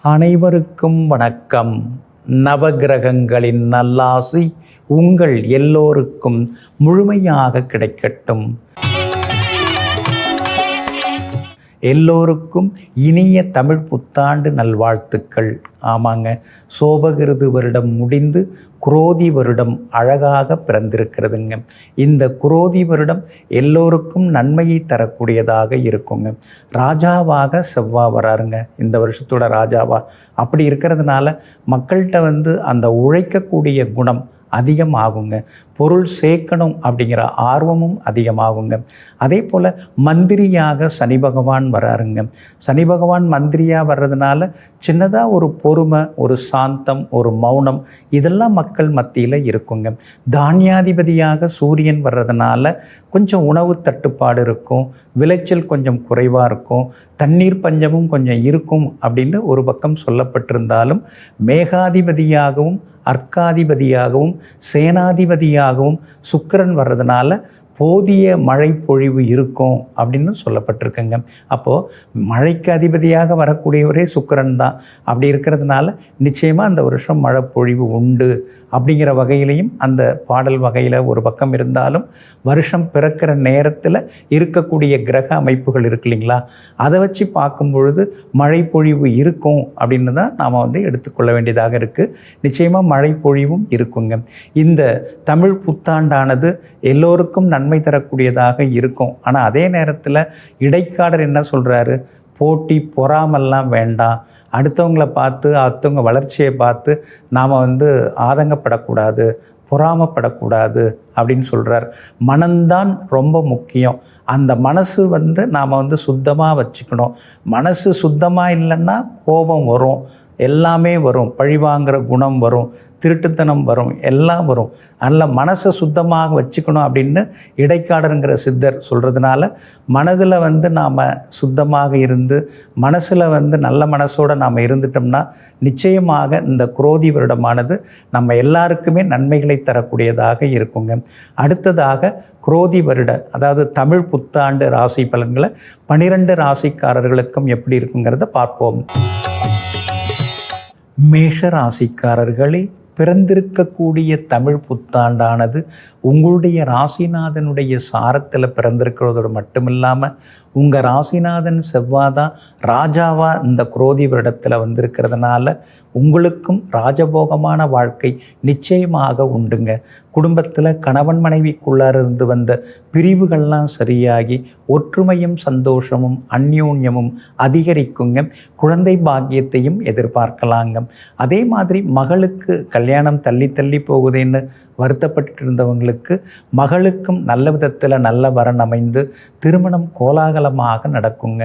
அனைவருக்கும் வணக்கம். நவகிரகங்களின் நல்லாசி உங்கள் எல்லோருக்கும் முழுமையாக கிடைக்கட்டும். எல்லோருக்கும் இனிய தமிழ் புத்தாண்டு நல்வாழ்த்துக்கள். ஆமாங்க, சோபகிருது வருடம் முடிந்து குரோதி வருடம் அழகாக பிறந்திருக்கிறதுங்க. இந்த குரோதி வருடம் எல்லோருக்கும் நன்மையை தரக்கூடியதாக இருக்குங்க. ராஜாவாக செவ்வாய் வராருங்க இந்த வருஷத்தோட ராஜாவா. அப்படி இருக்கிறதுனால மக்கள்கிட்ட அந்த உழைக்கக்கூடிய குணம் அதிகமாகுங்க. பொருள் சேர்க்கணும் அப்படிங்கிற ஆர்வமும் அதிகமாகுங்க. அதே போல் மந்திரியாக சனி பகவான் வராருங்க. சனி பகவான் மந்திரியாக வர்றதுனால சின்னதாக ஒரு பொறுமை, ஒரு சாந்தம், ஒரு மௌனம் இதெல்லாம் மக்கள் மத்தியில் இருக்குங்க. தானியாதிபதியாக சூரியன் வர்றதுனால கொஞ்சம் உணவு தட்டுப்பாடு இருக்கும், விளைச்சல் கொஞ்சம் குறைவாக இருக்கும், தண்ணீர் பஞ்சமும் கொஞ்சம் இருக்கும் அப்படின்னு ஒரு பக்கம் சொல்லப்பட்டிருந்தாலும் மேகாதிபதியாகவும் அர்க்காதிபதியாகவும் சேனாதிபதியாகவும் சுக்கிரன் வர்றதுனால போதிய மழை பொழிவு இருக்கும் அப்படின்னு சொல்லப்பட்டிருக்குங்க. அப்போது மழைக்கு அதிபதியாக வரக்கூடியவரே சுக்கிரன் தான். அப்படி இருக்கிறதுனால நிச்சயமாக அந்த வருஷம் மழை பொழிவு உண்டு அப்படிங்கிற வகையிலையும் அந்த பாடல் வகையில் ஒரு பக்கம் இருந்தாலும் வருஷம் பிறக்கிற நேரத்தில் இருக்கக்கூடிய கிரக அமைப்புகள் இருக்கு இல்லைங்களா, அதை வச்சு பார்க்கும் பொழுது மழை பொழிவு இருக்கும் அப்படின்னு தான் நாம் எடுத்துக்கொள்ள வேண்டியதாக இருக்குது. நிச்சயமாக மழை பொழிவும் இருக்குங்க. இந்த தமிழ் புத்தாண்டானது எல்லோருக்கும் நன்மை தரக்கூடியதாக இருக்கும். ஆனால் அதே நேரத்தில் இடைக்காடர் என்ன சொல்கிறாரு, போட்டி பொறாமெல்லாம் வேண்டாம், அடுத்தவங்களை பார்த்து அடுத்தவங்க வளர்ச்சியை பார்த்து நாம் ஆதங்கப்படக்கூடாது, பொறாமப்படக்கூடாது அப்படின்னு சொல்கிறார். மனம்தான் ரொம்ப முக்கியம். அந்த மனசு நாம் சுத்தமாக வச்சுக்கணும். மனசு சுத்தமாக இல்லைன்னா கோபம் வரும், எல்லாமே வரும், பழிவாங்கிற குணம் வரும், திருட்டுத்தனம் வரும், எல்லாம் வரும். அதனால் மனசை சுத்தமாக வச்சுக்கணும் அப்படின்னு இடைக்காடருங்கிற சித்தர் சொல்கிறதுனால மனதில் நாம் சுத்தமாக இருந்து மனசில் நல்ல மனசோடு நாம் இருந்துட்டோம்னா நிச்சயமாக இந்த குரோதி வருடமானது நம்ம எல்லாருக்குமே நன்மைகளை தரக்கூடியதாக இருக்குங்க. அடுத்ததாக குரோதி வருட அதாவது தமிழ் புத்தாண்டு ராசி பலன்களை 12 ராசிக்காரர்களுக்கும் எப்படி இருக்குங்கிறத பார்ப்போம். மேஷ ராசிக்காரர்களே, பிறந்திருக்கக்கூடிய தமிழ் புத்தாண்டானது உங்களுடைய ராசிநாதனுடைய சாரத்தில் பிறந்திருக்கிறதோடு மட்டுமில்லாமல் உங்கள் ராசிநாதன் செவ்வாதான் ராஜாவாக இந்த குரோதி வருடத்தில் வந்திருக்கிறதுனால உங்களுக்கும் ராஜபோகமான வாழ்க்கை நிச்சயமாக உண்டுங்க. குடும்பத்தில் கணவன் மனைவிக்குள்ளார இருந்து வந்த பிரிவுகள்லாம் சரியாகி ஒற்றுமையும் சந்தோஷமும் அந்யோன்யமும் அதிகரிக்குங்க. குழந்தை பாக்கியத்தையும் எதிர்பார்க்கலாங்க. அதே மாதிரி மகளுக்கு கல்யாணம் தள்ளி தள்ளி போகுதுன்னு வருத்தப்பட்டு இருந்தவங்களுக்கு மகளுக்கும் நல்ல விதத்தில் நல்ல வரன் அமைந்து திருமணம் கோலாகலமாக நடக்குங்க.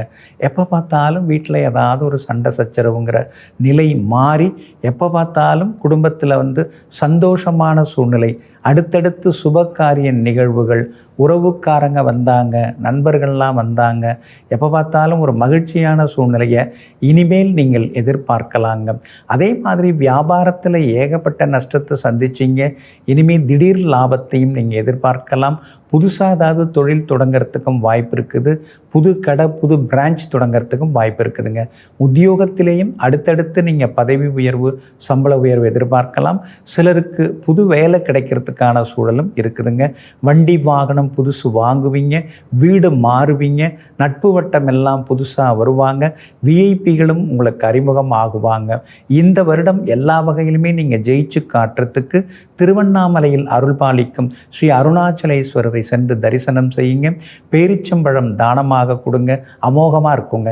எப்போ பார்த்தாலும் வீட்டில் ஏதாவது ஒரு சண்டை சச்சரவுங்கிற நிலை மாறி எப்போ பார்த்தாலும் குடும்பத்தில் சந்தோஷமான சூழ்நிலை, அடுத்தடுத்து சுபகாரிய நிகழ்வுகள், உறவுக்காரங்க வந்தாங்க, நண்பர்கள்லாம் வந்தாங்க, எப்போ பார்த்தாலும் ஒரு மகிழ்ச்சியான சூழ்நிலையை இனிமேல் நீங்கள் எதிர்பார்க்கலாங்க. அதே மாதிரி வியாபாரத்தில் ஏகப்பட்ட நஷ்டத்தை சந்திச்சிங்க, இனிமேல் திடீர் லாபத்தையும் நீங்கள் எதிர்பார்க்கலாம். புதுசாக ஏதாவது தொழில் தொடங்கிறதுக்கும் வாய்ப்பு இருக்குது. புது கடை, புது பிரான்ச் தொடங்கிறதுக்கும் வாய்ப்பு இருக்குதுங்க. உத்தியோகத்திலேயும் அடுத்தடுத்து நீங்கள் பதவி உயர்வு, சம்பள உயர்வு எதிர்பார்க்கலாம். சிலருக்கு புது வேலை கிடைக்கிறதுக்கான சூழலும் இருக்குதுங்க. வண்டி வாகனம் புதுசு வாங்குவீங்க, வீடு மாறுவீங்க, நட்பு வட்டம் எல்லாம் புதுசாக வருவாங்க, விஐபிகளும் உங்களுக்கு அறிமுகம் ஆகுவாங்க. இந்த வருடம் எல்லா வகையிலுமே நீங்கள் ஜெயிச்சு காட்டுறதுக்கு திருவண்ணாமலையில் அருள் பாலிக்கும் ஸ்ரீ அருணாச்சலேஸ்வரரை சென்று தரிசனம் செய்யுங்க. பேரிச்சம்பழம் தானமாக கொடுங்க, அமோகமாக இருக்குங்க.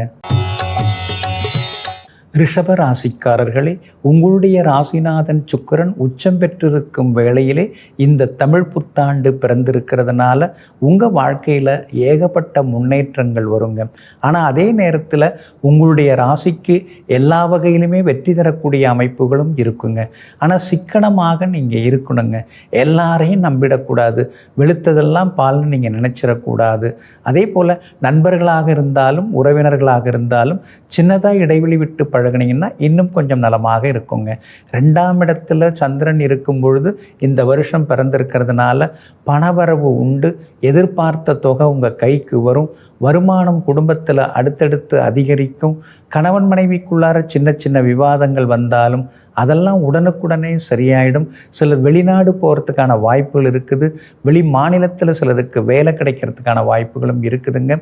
ரிஷப ராசிக்காரர்களே, உங்களுடைய ராசிநாதன் சுக்கிரன் உச்சம் பெற்றிருக்கும் வேளையிலே இந்த தமிழ் புத்தாண்டு பிறந்திருக்கிறதுனால உங்கள் வாழ்க்கையில் ஏகப்பட்ட முன்னேற்றங்கள் வருங்க. ஆனால் அதே நேரத்தில் உங்களுடைய ராசிக்கு எல்லா வகையிலுமே வெற்றி தரக்கூடிய அமைப்புகளும் இருக்குங்க. ஆனால் சிக்கனமாக நீங்கள் இருக்கணுங்க. எல்லாரையும் நம்பிடக்கூடாது, வெளுத்ததெல்லாம் பால்னு நீங்கள் நினச்சிடக்கூடாது. அதே போல் நண்பர்களாக இருந்தாலும் உறவினர்களாக இருந்தாலும் சின்னதாக இடைவெளி விட்டு பழகுனீங்கன்னா இன்னும் கொஞ்சம் நலமாக இருக்குங்க. 2ஆம் இடத்துல சந்திரன் இருக்கும் பொழுது இந்த வருஷம் பிறந்திருக்கிறதுனால பணவரவு உண்டு. எதிர்பார்த்த தொகை உங்கள் கைக்கு வரும். வருமானம் குடும்பத்தில் அடுத்தடுத்து அதிகரிக்கும். கணவன் மனைவிக்குள்ளார சின்ன சின்ன விவாதங்கள் வந்தாலும் அதெல்லாம் உடனுக்குடனே சரியாயிடும். சிலர் வெளிநாடு போகிறதுக்கான வாய்ப்புகள் இருக்குது. வெளி மாநிலத்தில் சிலருக்கு வேலை கிடைக்கிறதுக்கான வாய்ப்புகளும் இருக்குதுங்க.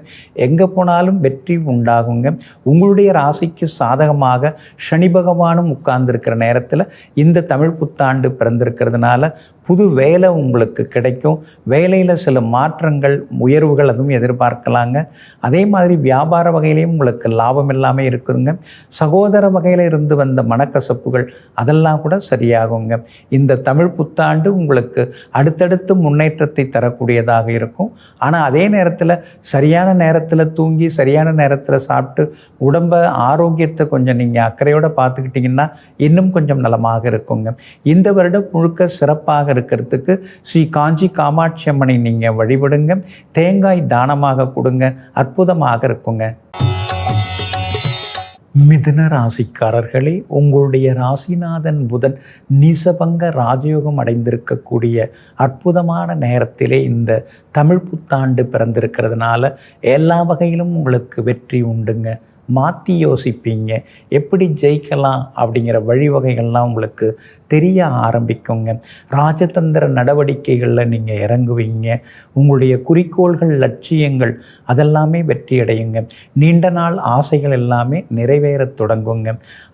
எங்கே போனாலும் வெற்றி உண்டாகுங்க. உங்களுடைய ராசிக்கு சாதகமாக சனி பகவானும் உட்கார்ந்துருக்கிற நேரத்தில் இந்த தமிழ் புத்தாண்டு பிறந்திருக்கிறதுனால புது வேலை உங்களுக்கு கிடைக்கும். வேலையில் சில மாற்றங்கள் உயர்வுகள் அதுவும் எதிர்பார்க்கலாங்க. அதே மாதிரி வியாபார வகையிலையும் உங்களுக்கு லாபம் எல்லாமே இருக்குதுங்க. சகோதர வகையில் இருந்து வந்த மனக்கசப்புகள் அதெல்லாம் கூட சரியாகுங்க. இந்த தமிழ் புத்தாண்டு உங்களுக்கு அடுத்தடுத்து முன்னேற்றத்தை தரக்கூடியதாக இருக்கும். ஆனால் அதே நேரத்தில் சரியான நேரத்தில் தூங்கி சரியான நேரத்தில் சாப்பிட்டு உடம்பை ஆரோக்கியத்தை கொஞ்சம் நீங்கள் அக்கறையோடு பார்த்துக்கிட்டிங்கன்னா இன்னும் கொஞ்சம் நலமாக இருக்குங்க. இந்த வருடம் முழுக்க சிறப்பாக இருக்கிறதுக்கு ஸ்ரீ காஞ்சி காமாட்சி அம்மனை நீங்கள் வழிபடுங்க. தேங்காய் தானமாக கொடுங்க. அற்புதமாக இருக்குங்க. மிதுன ராசிக்காரர்களே, உங்களுடைய ராசிநாதன் புதன் நீசபங்க ராஜயோகம் அடைந்திருக்கக்கூடிய அற்புதமான நேரத்திலே இந்த தமிழ் புத்தாண்டு பிறந்திருக்கிறதுனால எல்லா வகையிலும் உங்களுக்கு வெற்றி உண்டுங்க. மாற்றி யோசிப்பீங்க, எப்படி ஜெயிக்கலாம் அப்படிங்கிற வழிவகைகள்லாம் உங்களுக்கு தெரிய ஆரம்பிக்குங்க. ராஜதந்திர நடவடிக்கைகளில் நீங்கள் இறங்குவீங்க. உங்களுடைய குறிக்கோள்கள், லட்சியங்கள் அதெல்லாமே வெற்றி அடையுங்க. நீண்ட நாள் ஆசைகள் எல்லாமே நிறைவேற தொடங்குங்க.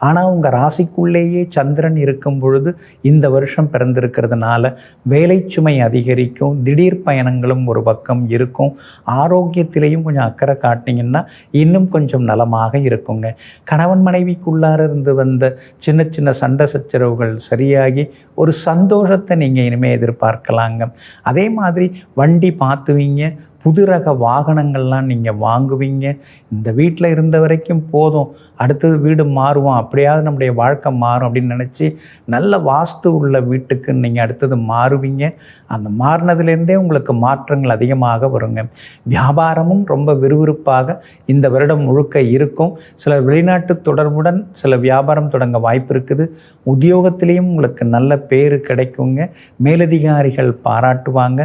ஆனால் உங்கள் ராசிக்குள்ளேயே சந்திரன் இருக்கும் பொழுது இந்த வருஷம் பிறந்திருக்கிறதுனால வேலை சுமை அதிகரிக்கும். திடீர் பயணங்களும் ஒரு பக்கம் இருக்கும். ஆரோக்கியத்திலையும் கொஞ்சம் அக்கறை காட்டினீங்கன்னா இன்னும் கொஞ்சம் நலமாக இருக்குங்க. கணவன் மனைவிக்குள்ளார இருந்து வந்த சின்ன சின்ன சண்டை சச்சரவுகள் சரியாகி ஒரு சந்தோஷத்தை நீங்கள் இனிமேல் எதிர்பார்க்கலாங்க. அதே மாதிரி வண்டி பார்த்துவீங்க. புது ரக வாகனங்கள்லாம் நீங்கள் வாங்குவீங்க. இந்த வீட்டில் இருந்த வரைக்கும் போதும், அடுத்தது வீடு மாறுவோம், அப்படியாவது நம்முடைய வாழ்க்கை மாறும் அப்படின்னு நினச்சி நல்ல வாஸ்து உள்ள வீட்டுக்கு நீங்கள் அடுத்தது மாறுவீங்க. அந்த மாறினதுலேருந்தே உங்களுக்கு மாற்றங்கள் அதிகமாக வருங்க. வியாபாரமும் ரொம்ப விறுவிறுப்பாக இந்த வருடம் முழுக்க இருக்கும். சில வெளிநாட்டு தொடர்புடன் சில வியாபாரம் தொடங்க வாய்ப்பு இருக்குது. உத்தியோகத்திலையும் உங்களுக்கு நல்ல பேர் கிடைக்குங்க. மேலதிகாரிகள் பாராட்டுவாங்க.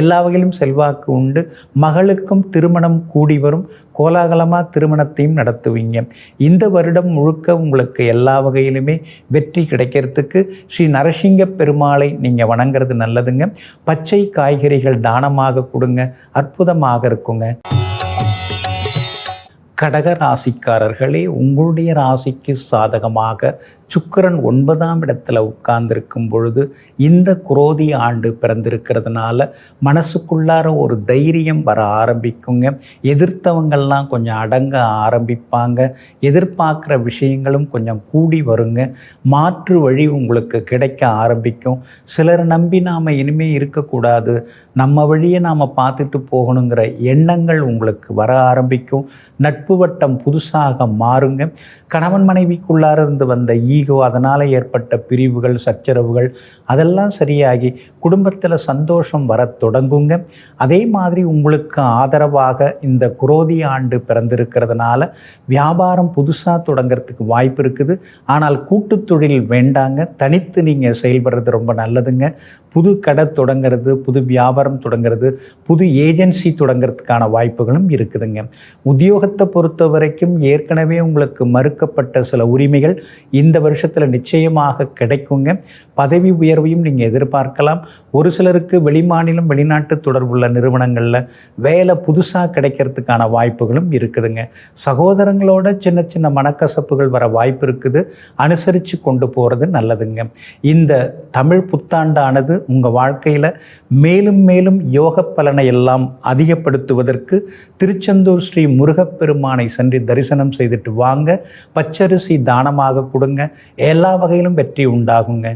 எல்லா வகையிலும் செல்வாக்கு உண்டு. மகளுக்கும் திருமணம் கூடி வரும். கோலாகலமாக திருமணத்தையும் நடத்துவீங்க. இந்த வருடம் முழுக்க உங்களுக்கு எல்லா வகையிலுமே வெற்றி கிடைக்கிறதுக்கு ஸ்ரீ நரசிங்க பெருமாளை நீங்கள் வணங்குறது நல்லதுங்க. பச்சை காய்கறிகள் தானமாக கொடுங்க. அற்புதமாக இருக்குங்க. கடக ராசிக்காரர்களே, உங்களுடைய ராசிக்கு சாதகமாக சுக்கிரன் 9ஆம் இடத்துல உட்கார்ந்திருக்கும் பொழுது இந்த குரோதி ஆண்டு பிறந்திருக்கிறதுனால மனசுக்குள்ளார ஒரு தைரியம் வர ஆரம்பிக்குங்க. எதிர்த்தவங்கள்லாம் கொஞ்சம் அடங்க ஆரம்பிப்பாங்க. எதிர்பார்க்குற விஷயங்களும் கொஞ்சம் கூடி வருங்க. மாற்று வழி உங்களுக்கு கிடைக்க ஆரம்பிக்கும். சிலரை நம்பி நாம் இனிமேல் இருக்கக்கூடாது, நம்ம வழியை நாம் பார்த்துட்டு போகணுங்கிற எண்ணங்கள் உங்களுக்கு வர ஆரம்பிக்கும். நட்பு வட்டம் புதுசாக மாறுங்க. கணவன் மனைவிக்குள்ளார இருந்து வந்த ஈகோ, அதனால் ஏற்பட்ட பிரிவுகள், சச்சரவுகள் அதெல்லாம் சரியாகி குடும்பத்தில் சந்தோஷம் வர தொடங்குங்க. அதே மாதிரி உங்களுக்கு ஆதரவாக இந்த குரோதி ஆண்டு பிறந்திருக்கிறதுனால வியாபாரம் புதுசாக தொடங்கிறதுக்கு வாய்ப்பு இருக்குது. ஆனால் கூட்டு தொழில் வேண்டாங்க. தனித்து நீங்கள் செயல்படுறது ரொம்ப நல்லதுங்க. புது கடை தொடங்கிறது, புது வியாபாரம் தொடங்கிறது, புது ஏஜென்சி தொடங்கிறதுக்கான வாய்ப்புகளும் இருக்குதுங்க. உத்தியோகத்தை பொறுத்த வரைக்கும் ஏற்கனவே உங்களுக்கு மறுக்கப்பட்ட சில உரிமைகள் இந்த வருஷத்தில் நிச்சயமாக கிடைக்குங்க. பதவி உயர்வையும் நீங்கள் எதிர்பார்க்கலாம். ஒரு சிலருக்கு வெளிமாநிலம், வெளிநாட்டு தொடர்புள்ள நிறுவனங்களில் வேலை புதுசாக கிடைக்கிறதுக்கான வாய்ப்புகளும் இருக்குதுங்க. சகோதரங்களோட சின்ன சின்ன மனக்கசப்புகள் வர வாய்ப்பு இருக்குது. அனுசரித்து கொண்டு போகிறது நல்லதுங்க. இந்த தமிழ் புத்தாண்டானது உங்கள் வாழ்க்கையில் மேலும் மேலும் யோக பலனை எல்லாம் அதிகப்படுத்துவதற்கு திருச்செந்தூர் ஸ்ரீ முருகப்பெருமானை சென்று தரிசனம் செய்துட்டு வாங்க. பச்சரிசி தானமாக கொடுங்க. எல்லா வகையிலும் வெற்றி உண்டாகுங்க.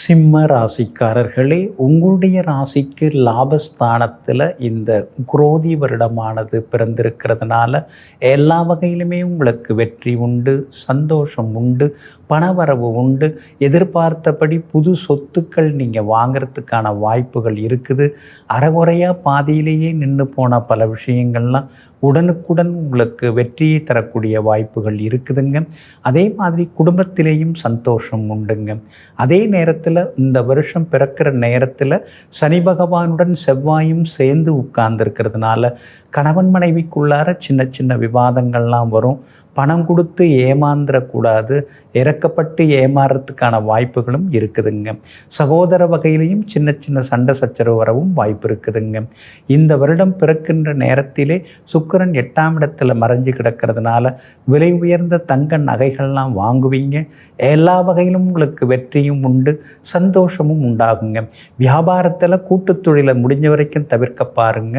சிம்ம ராசிக்காரர்களே, உங்களுடைய ராசிக்கு லாபஸ்தானத்தில் இந்த குரோதி வருடமானது பிறந்திருக்கிறதுனால எல்லா வகையிலுமே உங்களுக்கு வெற்றி உண்டு, சந்தோஷம் உண்டு, பணவரவு உண்டு. எதிர்பார்த்தபடி புது சொத்துக்கள் நீங்கள் வாங்கிறதுக்கான வாய்ப்புகள் இருக்குது. அறகுறையாக பாதியிலேயே நின்று போன பல விஷயங்கள்லாம் உடனுக்குடன் உங்களுக்கு வெற்றியை தரக்கூடிய வாய்ப்புகள் இருக்குதுங்க. அதே மாதிரி குடும்பத்திலேயும் சந்தோஷம் உண்டுங்க. அதே நேரத்தில் இந்த வருஷம் பிறக்கிற நேரத்தில் சனி பகவானுடன் செவ்வாயும் சேர்ந்து உட்கார்ந்துருக்கிறதுனால கணவன் மனைவிக்குள்ளார சின்ன சின்ன விவாதங்கள்லாம் வரும். பணம் கொடுத்து ஏமாந்துடக்கூடாது, இறக்கப்பட்டு ஏமாறுறதுக்கான வாய்ப்புகளும் இருக்குதுங்க. சகோதர வகையிலையும் சின்ன சின்ன சண்டை சச்சரவு வரவும் வாய்ப்பு இருக்குதுங்க. இந்த வருடம் பிறக்கின்ற நேரத்திலே சுக்கிரன் 8ஆம் இடத்துல மறைஞ்சு கிடக்கிறதுனால விலை உயர்ந்த தங்க நகைகள்லாம் வாங்குவீங்க. எல்லா வகையிலும் உங்களுக்கு வெற்றியும் உண்டு, சந்தோஷமும் உண்டாகுங்க. வியாபாரத்தில் கூட்டுத் தொழிலை முடிஞ்ச வரைக்கும் தவிர்க்க பாருங்க.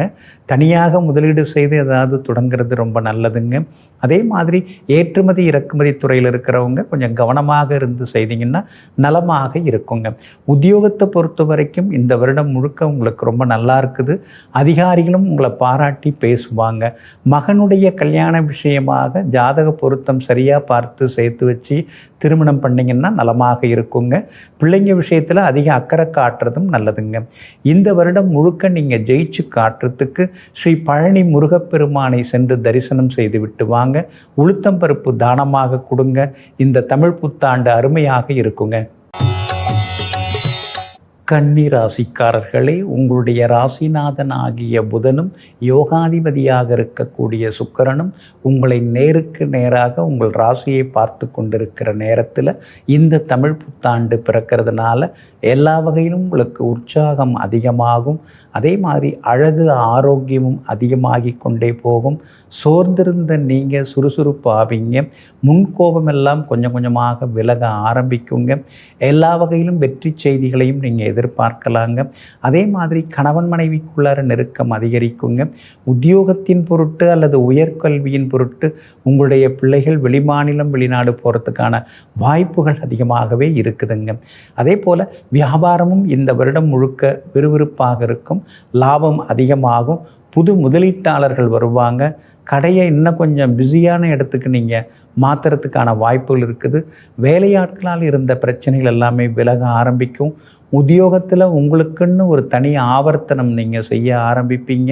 தனியாக முதலீடு செய்து ஏதாவது தொடங்கிறது ரொம்ப நல்லதுங்க. அதே மாதிரி ஏற்றுமதி இறக்குமதி துறையில் இருக்கிறவங்க கொஞ்சம் கவனமாக இருந்து செய்தீங்கன்னா நலமாக இருக்குங்க. உத்தியோகத்தை பொறுத்த வரைக்கும் இந்த வருடம் முழுக்க உங்களுக்கு ரொம்ப நல்லா இருக்குது. அதிகாரிகளும் உங்களை பாராட்டி பேசுவாங்க. மகனுடைய கல்யாண விஷயமாக ஜாதக பொருத்தம் சரியாக பார்த்து சேர்த்து வச்சு திருமணம் பண்ணிங்கன்னா நலமாக இருக்குங்க. பிள்ளைங்க விஷயத்தில் அதிக அக்கறை காட்டுறதும் நல்லதுங்க. இந்த வருடம் முழுக்க நீங்கள் ஜெயிச்சு காட்டுறதுக்கு ஸ்ரீ பழனி முருகப்பெருமானை சென்று தரிசனம் செய்து விட்டு வாங்க. உளுத்தம் பருப்பு தானமாக கொடுங்க. இந்த தமிழ் புத்தாண்டு அருமையாக இருக்குங்க. கன்னி ராசிக்காரர்களே, உங்களுடைய ராசிநாதன் ஆகிய புதனும் யோகாதிபதியாக இருக்கக்கூடிய சுக்கிரனும் உங்களை நேருக்கு நேராக உங்கள் ராசியை பார்த்து கொண்டிருக்கிற நேரத்தில் இந்த தமிழ் புத்தாண்டு பிறக்கிறதுனால எல்லா வகையிலும் உங்களுக்கு உற்சாகம் அதிகமாகும். அதே மாதிரி அழகு ஆரோக்கியமும் அதிகமாகி கொண்டே போகும். சோர்ந்திருந்த நீங்கள் சுறுசுறுப்பாவீங்க. முன்கோபமெல்லாம் கொஞ்சம் கொஞ்சமாக விலக ஆரம்பிக்குங்க. எல்லா வகையிலும் வெற்றி செய்திகளையும் நீங்கள் எதிர்பார்க்கலாங்க. அதே மாதிரி கணவன் மனைவிக்குள்ளார நெருக்கம் அதிகரிக்குங்க. உத்தியோகத்தின் பொருட்டு அல்லது உயர்கல்வியின் பொருட்டு உங்களுடைய பிள்ளைகள் வெளிமாநிலம் வெளிநாடு போகிறதுக்கான வாய்ப்புகள் அதிகமாகவே இருக்குதுங்க. அதே போல் வியாபாரமும் இந்த வருடம் முழுக்க விறுவிறுப்பாக இருக்கும். லாபம் அதிகமாகும். புது முதலீட்டாளர்கள் வருவாங்க. கடையை இன்னும் கொஞ்சம் பிஸியான இடத்துக்கு நீங்கள் மாற்றுறதுக்கான வாய்ப்புகள் இருக்குது. வேலையாட்களால் இருந்த பிரச்சனைகள் எல்லாமே விலக ஆரம்பிக்கும். உத்தியோகத்தில் உங்களுக்குன்னு ஒரு தனி ஆவர்த்தனம் நீங்கள் செய்ய ஆரம்பிப்பீங்க.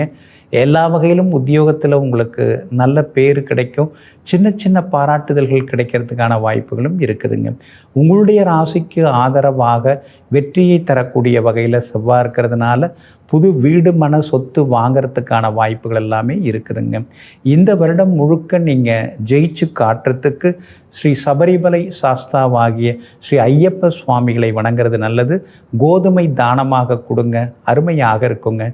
எல்லா வகையிலும் உத்தியோகத்தில் உங்களுக்கு நல்ல பேர் கிடைக்கும். சின்ன சின்ன பாராட்டுதல்கள் கிடைக்கிறதுக்கான வாய்ப்புகளும் இருக்குதுங்க. உங்களுடைய ராசிக்கு ஆதரவாக வெற்றியை தரக்கூடிய வகையில் செவ்வாய் இருக்கிறதுனால புது வீடு மன சொத்து வாங்கிறதுக்கான வாய்ப்புகள் எல்லாமே இருக்குதுங்க. இந்த வருடம் முழுக்க நீங்கள் ஜெயிச்சு காட்டுறதுக்கு ஸ்ரீ சபரிமலை சாஸ்தாவாகிய ஸ்ரீ ஐயப்ப சுவாமிகளை வணங்குறது நல்லது. கோதுமை தானமாக கொடுங்க, அருமையாக இருக்குங்க.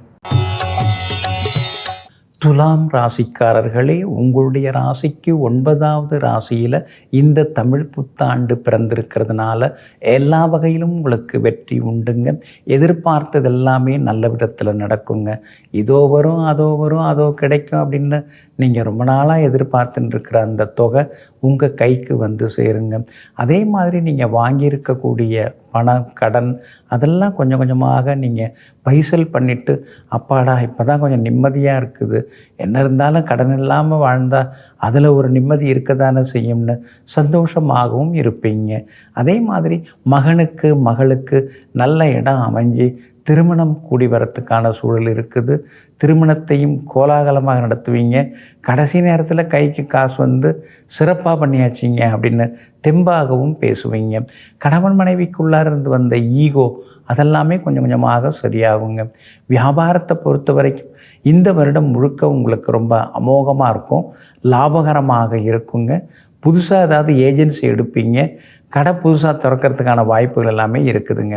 துலாம் ராசிக்காரர்களே, உங்களுடைய ராசிக்கு 9வது ராசியில் இந்த தமிழ் புத்தாண்டு பிறந்திருக்கிறதுனால எல்லா வகையிலும் உங்களுக்கு வெற்றி உண்டுங்க. எதிர்பார்த்தது எல்லாமே நல்ல விதத்தில் நடக்குங்க. இதோ வரும், அதோ வரும், அதோ கிடைக்கும் அப்படின்னு நீங்கள் ரொம்ப நாளாக எதிர்பார்த்துன்னு இருக்கிற அந்த தொகை உங்கள் கைக்கு வந்து சேருங்க. அதே மாதிரி நீங்கள் வாங்கியிருக்கக்கூடிய பணம், கடன் அதெல்லாம் கொஞ்சம் கொஞ்சமாக நீங்கள் பைசல் பண்ணிவிட்டு அப்பாடா இப்போ தான் கொஞ்சம் நிம்மதியாக இருக்குது, என்ன இருந்தாலும் கடன் இல்லாமல் வாழ்ந்தால் அதில் ஒரு நிம்மதி இருக்க தானே செய்யும்னு சந்தோஷமாகவும் இருப்பீங்க. அதே மாதிரி மகனுக்கு மகளுக்கு நல்ல இடம் அமைஞ்சு திருமணம் கூடி வரத்துக்கான சூழல் இருக்குது. திருமணத்தையும் கோலாகலமாக நடத்துவீங்க. கடைசி நேரத்தில் கைக்கு காசு வந்து சிறப்பாக பண்ணியாச்சிங்க அப்படின்னு தெம்பாகவும் பேசுவீங்க. கணவன் மனைவிக்குள்ளார இருந்து வந்த ஈகோ அதெல்லாமே கொஞ்சம் கொஞ்சமாக சரியாகுங்க. வியாபாரத்தை பொறுத்த வரைக்கும் இந்த வருடம் முழுக்க உங்களுக்கு ரொம்ப அமோகமாக இருக்கும், லாபகரமாக இருக்குங்க. புதுசாக ஏதாவது ஏஜென்சி எடுப்பீங்க. கடை புதுசாக திறக்கிறதுக்கான வாய்ப்புகள் எல்லாமே இருக்குதுங்க.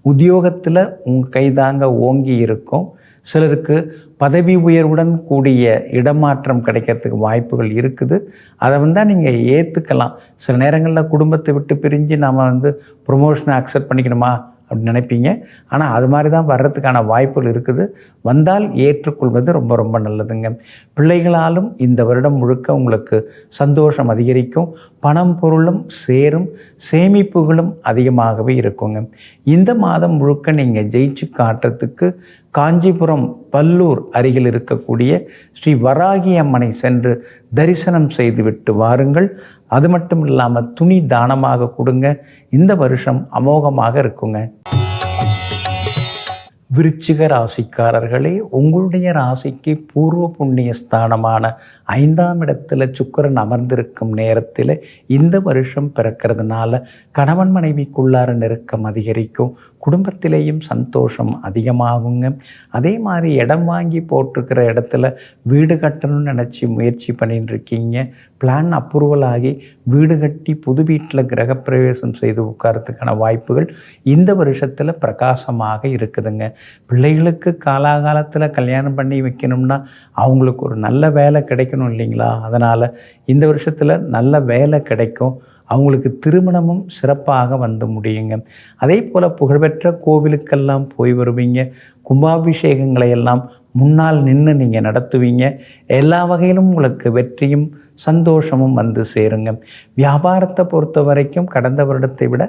உத்தியோகத்தில் உங்கள் கைதாங்க ஓங்கி இருக்கும். சிலருக்கு பதவி உயர்வுடன் கூடிய இடமாற்றம் கிடைக்கிறதுக்கு வாய்ப்புகள் இருக்குது. அதை நீங்கள் ஏற்றுக்கலாம். சில நேரங்களில் குடும்பத்தை விட்டு பிரிஞ்சு நாம் ப்ரொமோஷனை அக்செப்ட் பண்ணிக்கணுமா அப்படின்னு நினைப்பீங்க. ஆனால் அது மாதிரி தான் வர்றதுக்கான வாய்ப்புகள் இருக்குது. வந்தால் ஏற்றுக்கொள்வது ரொம்ப ரொம்ப நல்லதுங்க. பிள்ளைகளாலும் இந்த வருடம் முழுக்க உங்களுக்கு சந்தோஷம் அதிகரிக்கும். பணம் பொருளும் சேரும். சேமிப்புகளும் அதிகமாகவே இருக்குங்க. இந்த மாதம் முழுக்க நீங்கள் ஜெயிச்சு காட்டுறதுக்கு காஞ்சிபுரம் பல்லூர் அருகில் இருக்கக்கூடிய ஸ்ரீ வராகி அம்மனை சென்று தரிசனம் செய்துவிட்டு வாருங்கள். அது மட்டும் இல்லாமல் துணி தானமாக கொடுங்க. இந்த வருஷம் அமோகமாக இருக்குங்க. விருச்சிக ராசிக்காரர்களே, உங்களுடைய ராசிக்கு பூர்வ புண்ணிய ஸ்தானமான 5ஆம் இடத்துல சுக்கிரன் அமர்ந்திருக்கும் நேரத்தில் இந்த வருஷம் பிறக்கிறதுனால கணவன் மனைவிக்குள்ளார நெருக்கம் அதிகரிக்கும். குடும்பத்திலேயும் சந்தோஷம் அதிகமாகுங்க. அதே மாதிரி இடம் வாங்கி போட்டிருக்கிற இடத்துல வீடு கட்டணும்னு நினச்சி முயற்சி பண்ணிட்டு இருக்கீங்க. பிளான் அப்ரூவல் ஆகி வீடு கட்டி புது வீட்டில் கிரகப்பிரவேசம் செய்து உட்காரத்துக்கான வாய்ப்புகள் இந்த வருஷத்தில் பிரகாசமாக இருக்குதுங்க. பிள்ளைகளுக்கு காலாகாலத்தில் கல்யாணம் பண்ணி வைக்கணும்னா அவங்களுக்கு ஒரு நல்ல வேலை கிடைக்கணும் இல்லைங்களா? அதனால் இந்த வருஷத்தில் நல்ல வேலை கிடைக்கும். அவங்களுக்கு திருமணமும் சிறப்பாக வந்து முடியுங்க. அதே போல் புகழ்பெற்ற கோவிலுக்கெல்லாம் போய் வருவீங்க. கும்பாபிஷேகங்களை எல்லாம் முன்னால் நின்று நீங்கள் நடத்துவீங்க. எல்லா வகையிலும் உங்களுக்கு வெற்றியும் சந்தோஷமும் வந்து சேருங்க. வியாபாரத்தை பொறுத்த வரைக்கும் கடந்த வருடத்தை விட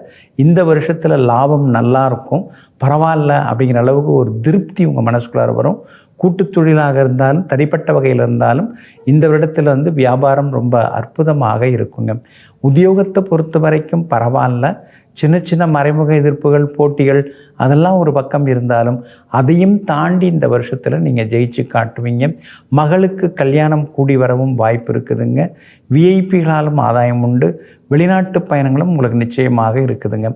இந்த வருஷத்தில் லாபம் நல்லா இருக்கும். பரவாயில்ல அப்படிங்கிற அளவுக்கு ஒரு திருப்தி உங்கள் மனசுக்குள்ளார வரும். கூட்டு தொழிலாக இருந்தாலும் தனிப்பட்ட வகையில் இருந்தாலும் இந்த வருடத்தில் வியாபாரம் ரொம்ப அற்புதமாக இருக்குங்க. உத்தியோகத்தை பொறுத்த வரைக்கும் பரவாயில்ல. சின்ன சின்ன மறைமுக எதிர்ப்புகள், போட்டிகள் அதெல்லாம் ஒரு பக்கம் இருந்தாலும் அதையும் தாண்டி இந்த வருஷத்தில் நீங்கள் ஜெயிச்சு காட்டுவீங்க. மகளுக்கு கல்யாணம் கூடி வரவும் வாய்ப்பு இருக்குதுங்க. விஐபிகளாலும் ஆதாயம் உண்டு. வெளிநாட்டு பயணங்களும் உங்களுக்கு நிச்சயமாக இருக்குதுங்க.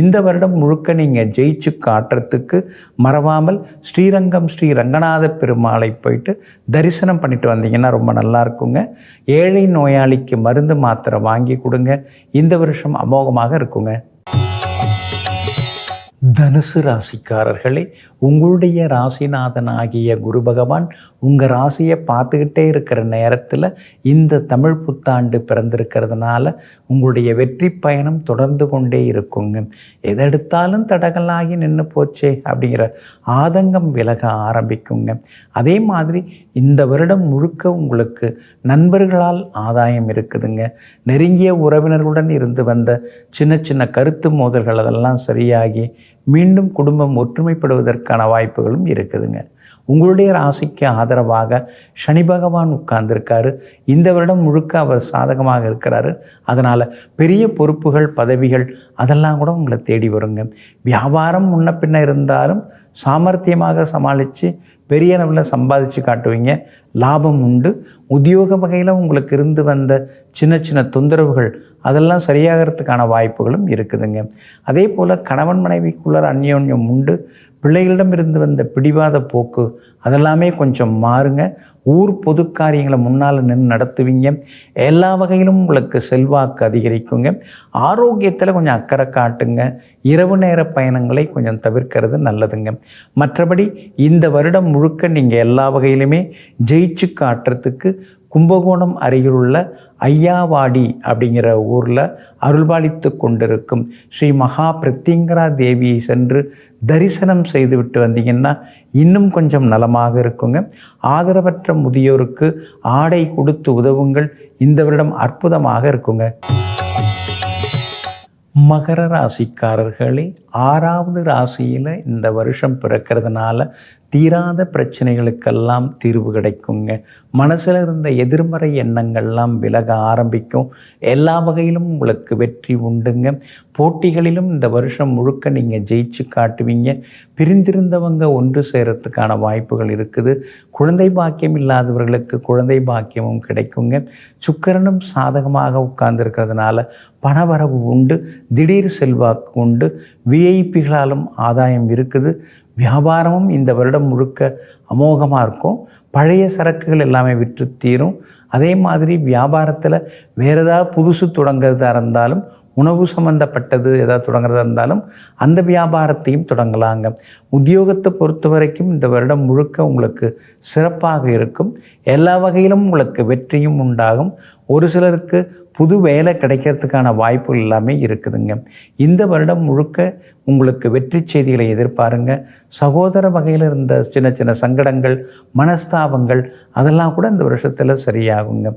இந்த வருடம் முழுக்க நீங்கள் ஜெயிச்சு காட்டுறதுக்கு மறவாமல் ஸ்ரீரங்கம் ஸ்ரீ ரங்கநாத பெருமாளை போயிட்டு தரிசனம் பண்ணிட்டு வந்தீங்கன்னா ரொம்ப நல்லா இருக்குங்க. ஏழை நோயாளிக்கு மருந்து மாத்திரை வாங்கி கொடுங்க. இந்த வருஷம் அமோகமாக இருக்குங்க. தனுசு ராசிக்காரர்களே, உங்களுடைய ராசிநாதன் ஆகிய குரு பகவான் உங்கள் ராசியை பார்த்துக்கிட்டே இருக்கிற நேரத்தில் இந்த தமிழ் புத்தாண்டு பிறந்திருக்கிறதுனால உங்களுடைய வெற்றி பயணம் தொடர்ந்து கொண்டே இருக்குங்க. எதெடுத்தாலும் தடங்களாகி நின்று போச்சே அப்படிங்கிற ஆதங்கம் விலக ஆரம்பிக்குங்க. அதே மாதிரி இந்த வருடம் முழுக்க உங்களுக்கு நண்பர்களால் ஆதாயம் இருக்குதுங்க. நெருங்கிய உறவினர்களுடன் இருந்து வந்த சின்ன சின்ன கருத்து மோதல்கள் அதெல்லாம் சரியாகி மீண்டும் குடும்பம் ஒற்றுமைப்படுவதற்கான வாய்ப்புகளும் இருக்குதுங்க. உங்களுடைய ராசிக்கு ஆதரவாக சனி பகவான் உட்கார்ந்துருக்காரு. இந்த வருடம் முழுக்க அவர் சாதகமாக இருக்கிறாரு. அதனால் பெரிய பொறுப்புகள், பதவிகள் அதெல்லாம் கூட உங்களை தேடி வருங்க. வியாபாரம் முன்ன பின்ன இருந்தாலும் சாமர்த்தியமாக சமாளித்து பெரிய அளவில் சம்பாதிச்சு காட்டுவீங்க. லாபம் உண்டு. உத்தியோக வகையில் உங்களுக்கு இருந்து வந்த சின்ன சின்ன தொந்தரவுகள் அதெல்லாம் சரியாகிறதுக்கான வாய்ப்புகளும் இருக்குதுங்க. அதே போல் கணவன் மனைவிக்குள்ள அந்யோன்யம் உண்டு. பிள்ளைகளிடம் இருந்து வந்த பிடிவாத போக்கு அதெல்லாமே கொஞ்சம் மாறுங்க. ஊர் பொது காரியங்களை முன்னால் நின்று நடத்துவீங்க. எல்லா வகையிலும் உங்களுக்கு செல்வாக்கு அதிகரிக்குங்க. ஆரோக்கியத்தில் கொஞ்சம் அக்கறை காட்டுங்க. இரவு நேர பயணங்களை கொஞ்சம் தவிர்க்கிறது நல்லதுங்க. மற்றபடி இந்த வருடம் முழுக்க நீங்கள் எல்லா வகையிலுமே ஜெயிச்சு காட்டுறதுக்கு கும்பகோணம் அருகிலுள்ள ஐயாவாடி அப்படிங்கிற ஊரில் அருள்பாலித்து கொண்டிருக்கும் ஸ்ரீ மகா பிரத்யங்கரா தேவியை சென்று தரிசனம் செய்துவிட்டு வந்தீங்கன்னா இன்னும் கொஞ்சம் நலமாக இருக்குங்க. ஆதரவற்ற முதியோருக்கு ஆடை கொடுத்து உதவுங்கள். இந்த வருடம் அற்புதமாக இருக்குங்க. மகர ராசிக்காரர்களே, 6வது ராசியில் இந்த வருஷம் பிறக்கிறதுனால தீராத பிரச்சனைகளுக்கெல்லாம் தீர்வு கிடைக்குங்க. மனசில் இருந்த எதிர்மறை எண்ணங்கள்லாம் விலக ஆரம்பிக்கும். எல்லா வகையிலும் உங்களுக்கு வெற்றி உண்டுங்க. போட்டிகளிலும் இந்த வருஷம் முழுக்க நீங்கள் ஜெயிச்சு காட்டுவீங்க. பிரிந்திருந்தவங்க ஒன்று சேரத்துக்கான வாய்ப்புகள் இருக்குது. குழந்தை பாக்கியம் இல்லாதவர்களுக்கு குழந்தை பாக்கியமும் கிடைக்குங்க. சுக்கிரனும் சாதகமாக உட்கார்ந்துருக்கிறதுனால பணவரவு உண்டு. திடீர் செல்வாக்கு உண்டு. விஐபிகளாலும் ஆதாயம் இருக்குது. வியாபாரமும் இந்த வருடம் முழுக்க அமோகமாக இருக்கும். பழைய சரக்குகள் எல்லாமே விற்று தீரும். அதே மாதிரி வியாபாரத்தில் வேறு ஏதாவது புதுசு தொடங்குறதா இருந்தாலும், உணவு சம்மந்தப்பட்டது ஏதாவது தொடங்குறதா இருந்தாலும் அந்த வியாபாரத்தையும் தொடங்கலாங்க. உத்தியோகத்தை பொறுத்த வரைக்கும் இந்த வருடம் முழுக்க உங்களுக்கு சிறப்பாக இருக்கும். எல்லா வகையிலும் உங்களுக்கு வெற்றியும் உண்டாகும். ஒரு சிலருக்கு புது வேலை கிடைக்கிறதுக்கான வாய்ப்புகள் எல்லாமே இருக்குதுங்க. இந்த வருடம் முழுக்க உங்களுக்கு வெற்றி செய்திகளை எதிர்பாருங்க. சகோதர வகையில் இருந்த சின்ன சின்ன சங்கடங்கள், மனஸ்தாபங்கள் அதெல்லாம் கூட இந்த வருஷத்தில் சரியாகுங்க.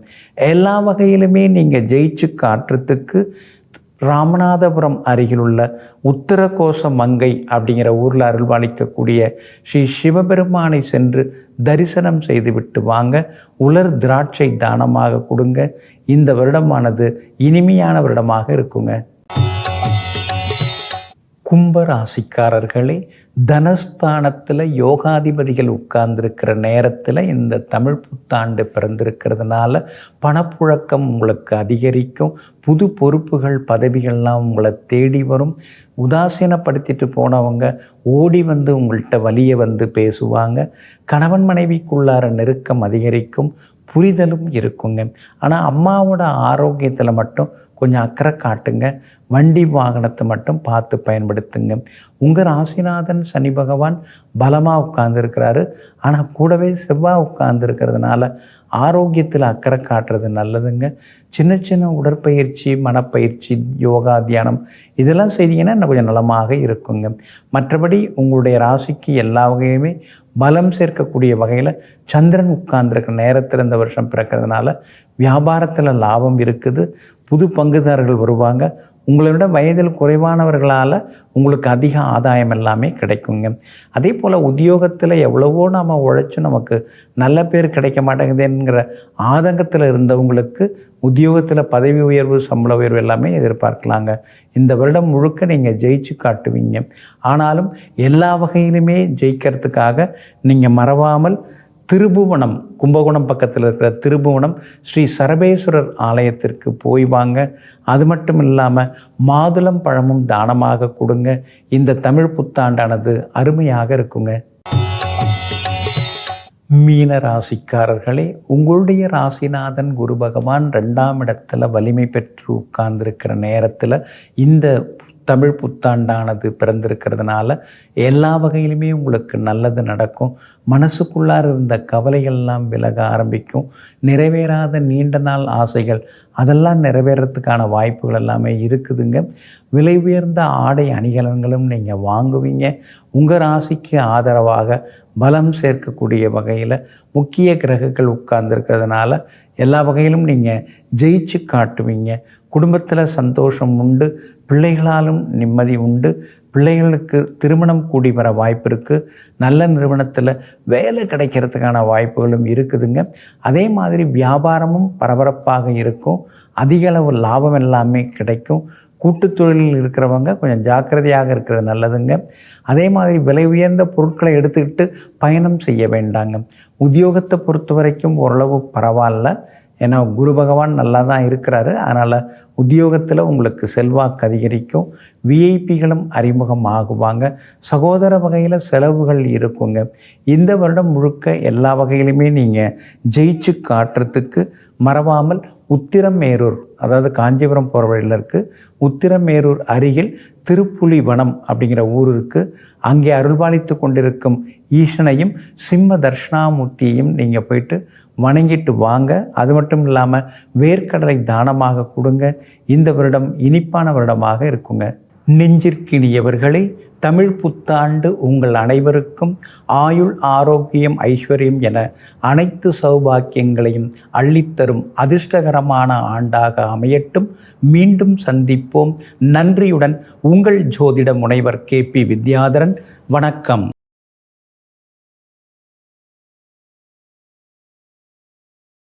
எல்லா வகையிலுமே நீங்கள் ஜெயிச்சு காட்டுறதுக்கு ராமநாதபுரம் அருகில் உள்ள உத்தரகோச மங்கை அப்படிங்கிற ஊரில் அருள்பாலிக்கக்கூடிய ஸ்ரீ சிவபெருமானை சென்று தரிசனம் செய்துவிட்டு வாங்க. உலர் திராட்சை தானமாக கொடுங்க. இந்த வருடமானது இனிமையான வருடமாக இருக்குங்க. கும்பராசிக்காரர்களே, தனஸ்தானத்தில் யோகாதிபதிகள் உட்கார்ந்துருக்கிற நேரத்தில் இந்த தமிழ் புத்தாண்டு பிறந்திருக்கிறதுனால பணப்புழக்கம் உங்களுக்கு அதிகரிக்கும். புது பொறுப்புகள், பதவிகள்லாம் உங்களை தேடி வரும். உதாசீனப்படுத்திட்டு போனவங்க ஓடி வந்து உங்கள்கிட்ட வலிய வந்து பேசுவாங்க. கணவன் மனைவிக்குள்ளார நெருக்கம் அதிகரிக்கும். புரிதலும் இருக்குங்க. ஆனால் அம்மாவோட ஆரோக்கியத்தில் மட்டும் கொஞ்சம் அக்கறை காட்டுங்க. வண்டி வாகனத்தை மட்டும் பார்த்து பயன்படுத்துங்க. உங்கள் ராசிநாதன் சனி பகவான் பலமாக உட்கார்ந்துருக்கிறாரு. ஆனால் கூடவே செவ்வாய் உட்கார்ந்துருக்கிறதுனால ஆரோக்கியத்தில் அக்கறை காட்டுறது நல்லதுங்க. சின்ன சின்ன உடற்பயிற்சி, மனப்பயிற்சி, யோகா, தியானம் இதெல்லாம் செய்தீங்கன்னா இன்னும் கொஞ்சம் நலமாக இருக்குங்க. மற்றபடி உங்களுடைய ராசிக்கு எல்லா வகையுமே பலம் சேர்க்கக்கூடிய வகையில் சந்திரன் உட்கார்ந்துருக்கிற நேரத்தில் இந்த வருஷம் பிறக்கிறதுனால வியாபாரத்தில் லாபம் இருக்குது. புது பங்குதாரர்கள் வருவாங்க. உங்களை விட வயதில் குறைவானவர்களால் உங்களுக்கு அதிக ஆதாயம் எல்லாமே கிடைக்குங்க. அதே போல் உத்தியோகத்தில் எவ்வளவோ நாம் உழைச்சும் நமக்கு நல்ல பேர் கிடைக்க மாட்டேங்குதுங்கிற ஆதங்கத்தில் இருந்தவங்களுக்கு உத்தியோகத்தில் பதவி உயர்வு, சம்பள உயர்வு எல்லாமே எதிர்பார்க்கலாங்க. இந்த வருடம் முழுக்க நீங்கள் ஜெயிச்சு காட்டுவீங்க. ஆனாலும் எல்லா வகையிலுமே ஜெயிக்கிறதுக்காக நீங்கள் மறவாமல் திருபுவனம், கும்பகோணம் பக்கத்தில் இருக்கிற திருபுவனம் ஸ்ரீ சரபேஸ்வரர் ஆலயத்திற்கு போய் வாங்க. அது மட்டும் இல்லாமல் மாதுளம் பழமும் தானமாக கொடுங்க. இந்த தமிழ் புத்தாண்டானது அருமையாக இருக்குங்க. மீன ராசிக்காரர்களே, உங்களுடைய ராசிநாதன் குரு பகவான் 2ஆம் இடத்துல வலிமை பெற்று உட்கார்ந்துருக்கிற நேரத்தில் இந்த தமிழ் புத்தாண்டானது பிறந்திருக்கிறதுனால எல்லா வகையிலுமே உங்களுக்கு நல்லது நடக்கும். மனசுக்குள்ளார இருந்த கவலைகள்லாம் விலக ஆரம்பிக்கும். நிறைவேறாத நீண்ட நாள் ஆசைகள் அதெல்லாம் நிறைவேறத்துக்கான வாய்ப்புகள் எல்லாமே இருக்குதுங்க. விலை உயர்ந்த ஆடை அணிகலன்களும் நீங்கள் வாங்குவீங்க. உங்கள் ராசிக்கு ஆதரவாக பலம் சேர்க்கக்கூடிய வகையில் முக்கிய கிரகங்கள் உட்கார்ந்துருக்கிறதுனால எல்லா வகையிலும் நீங்கள் ஜெயிச்சு காட்டுவீங்க. குடும்பத்தில் சந்தோஷம் உண்டு. பிள்ளைகளாலும் நிம்மதி உண்டு. பிள்ளைகளுக்கு திருமணம் கூடி வர வாய்ப்பு இருக்குது. நல்ல நிறுவனத்தில் வேலை கிடைக்கிறதுக்கான வாய்ப்புகளும் இருக்குதுங்க. அதே மாதிரி வியாபாரமும் பரபரப்பாக இருக்கும். அதிக அளவு லாபம் எல்லாமே கிடைக்கும். கூட்டுத் தொழிலில் இருக்கிறவங்க கொஞ்சம் ஜாக்கிரதையாக இருக்கிறது நல்லதுங்க. அதே மாதிரி விலை உயர்ந்த பொருட்களை எடுத்துக்கிட்டு பயணம் செய்ய வேண்டாங்க. உத்தியோகத்தை பொறுத்த வரைக்கும் ஓரளவு பரவாயில்ல. ஏன்னா குரு பகவான் நல்லா தான் இருக்கிறாரு. அதனால் உத்தியோகத்தில் உங்களுக்கு செல்வாக்கு அதிகரிக்கும். விஐபிகளும் அறிமுகம் ஆகுவாங்க. சகோதர வகையில் செலவுகள் இருக்குங்க. இந்த வருடம் முழுக்க எல்லா வகையிலுமே நீங்கள் ஜெயிச்சு காட்டுறதுக்கு மறவாமல் உத்திரமேரூர், அதாவது காஞ்சிபுரம் போகிற வழியில் இருக்குது, உத்திரமேரூர் அருகில் திருப்புலிவனம் அப்படிங்கிற ஊர் இருக்குது. அங்கே அருள்பாலித்து கொண்டிருக்கும் ஈசனையும் சிம்ம தர்ஷனாமூர்த்தியையும் நீங்கள் போயிட்டு வணங்கிட்டு வாங்க. அது மட்டும் இல்லாமல் வேர்க்கடலை தானமாக கொடுங்க. இந்த வருடம் இனிப்பான வருடமாக இருக்குங்க. நெஞ்சிற்கினியவர்களே, தமிழ் புத்தாண்டு உங்கள் அனைவருக்கும் ஆயுள், ஆரோக்கியம், ஐஸ்வர்யம் என அனைத்து சௌபாக்கியங்களையும் அள்ளித்தரும் அதிர்ஷ்டகரமான ஆண்டாக அமையட்டும். மீண்டும் சந்திப்போம். நன்றியுடன் உங்கள் ஜோதிட முனைவர் KP வித்யாதரன். வணக்கம்.